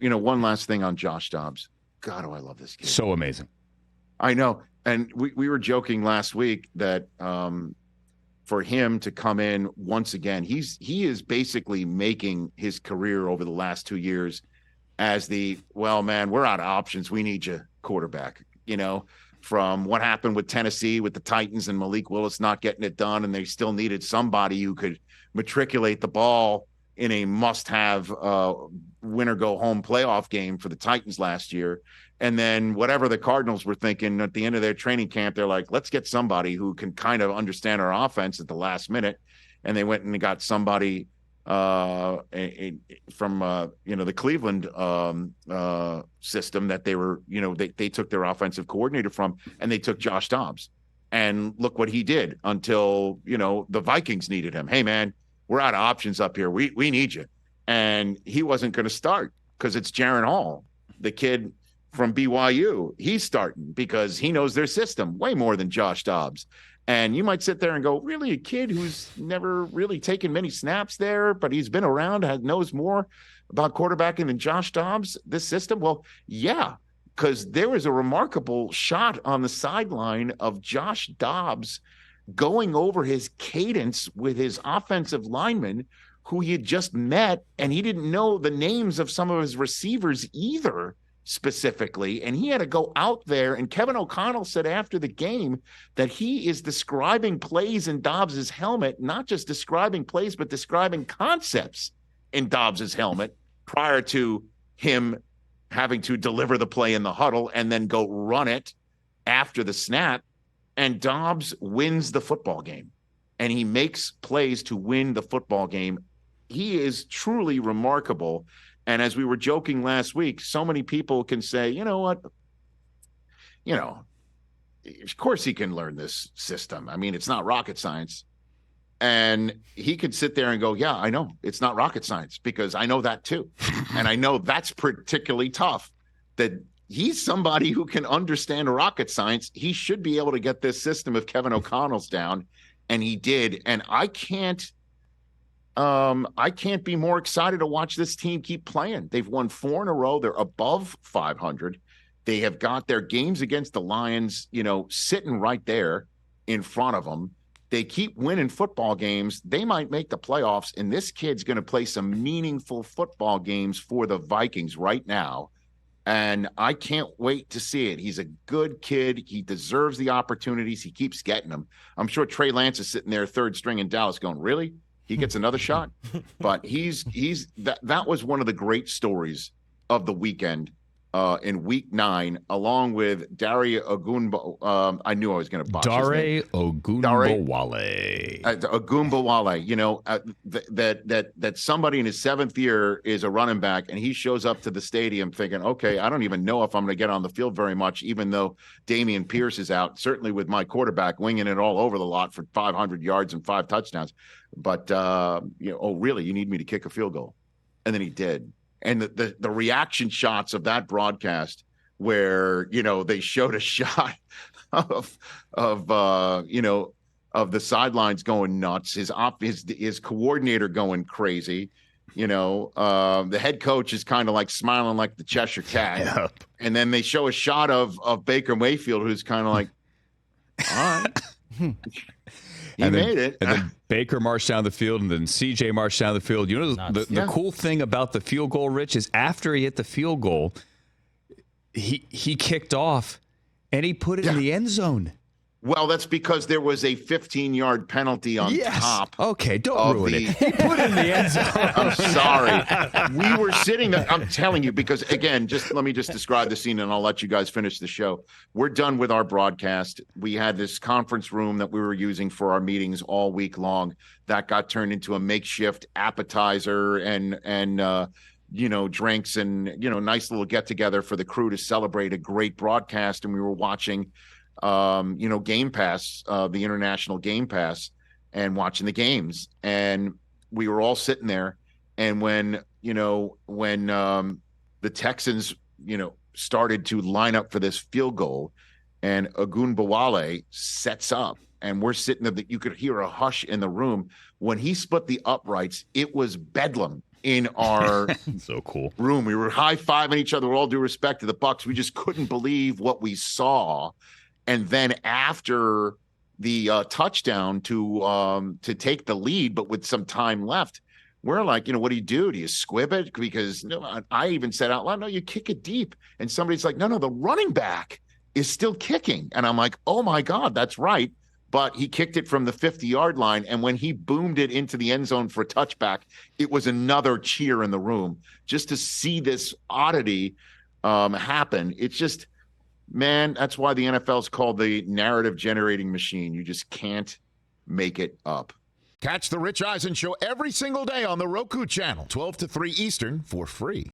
one last thing on Josh Dobbs. God, oh, I love this kid. So amazing. I know. And we were joking last week that for him to come in once again, he is basically making his career over the last 2 years as well, man, we're out of options. We need you quarterback, from what happened with Tennessee with the Titans and Malik Willis not getting it done. And they still needed somebody who could matriculate the ball in a must-have winner go home playoff game for the Titans last year. And then whatever the Cardinals were thinking at the end of their training camp, they're like, let's get somebody who can kind of understand our offense at the last minute. And they went and got somebody from the Cleveland system that they were, they took their offensive coordinator from, and they took Josh Dobbs. And look what he did until, the Vikings needed him. Hey, man, we're out of options up here. We need you. And he wasn't going to start because it's Jaron Hall, the kid from BYU. He's starting because he knows their system way more than Josh Dobbs. And you might sit there and go, really, a kid who's never really taken many snaps there, but he's been around, knows more about quarterbacking than Josh Dobbs, this system? Well, yeah, because there was a remarkable shot on the sideline of Josh Dobbs going over his cadence with his offensive lineman who he had just met, and he didn't know the names of some of his receivers either, specifically, and he had to go out there. And Kevin O'Connell said after the game that he is describing plays in Dobbs's helmet, not just describing plays, but describing concepts in Dobbs's helmet prior to him having to deliver the play in the huddle and then go run it after the snap. And Dobbs wins the football game, and he makes plays to win the football game. He is truly remarkable. And as we were joking last week, so many people can say, you know what? Of course he can learn this system. I mean, it's not rocket science. And he could sit there and go, yeah, I know it's not rocket science because I know that too. And I know that's particularly tough, that he's somebody who can understand rocket science. He should be able to get this system of Kevin O'Connell's down. And he did. And I can't be more excited to watch this team keep playing. They've won 4 in a row. They're above 500. They have got their games against the Lions, sitting right there in front of them. They keep winning football games. They might make the playoffs, and this kid's going to play some meaningful football games for the Vikings right now. And I can't wait to see it. He's a good kid. He deserves the opportunities. He keeps getting them. I'm sure Trey Lance is sitting there third string in Dallas going, really? He gets another shot? But that was one of the great stories of the weekend in week 9, along with Dare Ogunbowale. I knew I was going to botch his name. Ogunbowale. Ogunbowale, that somebody in his 7th year is a running back, and he shows up to the stadium thinking, okay, I don't even know if I'm going to get on the field very much, even though Dameon Pierce is out, certainly with my quarterback winging it all over the lot for 500 yards and 5 touchdowns. But, really, you need me to kick a field goal? And then he did. And the reaction shots of that broadcast where, they showed a shot of the sidelines going nuts, his coordinator going crazy, the head coach is kind of like smiling like the Cheshire Cat. Yep. And then they show a shot of Baker Mayfield, who's kind of like, all right. He made it. And then Baker marched down the field, and then CJ marched down the field. The cool thing about the field goal, Rich, is after he hit the field goal, he kicked off, and he put it in the end zone. Well, that's because there was a 15-yard penalty on top. Okay, don't ruin it. He put it in the end zone. I'm sorry. We were sitting there. I'm telling you, because, again, let me describe the scene, and I'll let you guys finish the show. We're done with our broadcast. We had this conference room that we were using for our meetings all week long. That got turned into a makeshift appetizer and drinks and, nice little get-together for the crew to celebrate a great broadcast. And we were watching Game Pass, the international Game Pass, and watching the games. And we were all sitting there. And when the Texans, started to line up for this field goal, and Ogunbowale sets up, and we're sitting there, that you could hear a hush in the room. When he split the uprights, it was bedlam in our so cool room. We were high-fiving each other with all due respect to the Bucs. We just couldn't believe what we saw. And then after the touchdown to take the lead, but with some time left, we're like, what do? Do you squib it? Because I even said out loud, no, you kick it deep. And somebody's like, no, the running back is still kicking. And I'm like, oh my God, that's right. But he kicked it from the 50-yard line. And when he boomed it into the end zone for a touchback, it was another cheer in the room just to see this oddity happen. It's just, man, that's why the NFL is called the narrative generating machine. You just can't make it up. Catch the Rich Eisen Show every single day on the Roku channel, 12 to 3 Eastern, for free.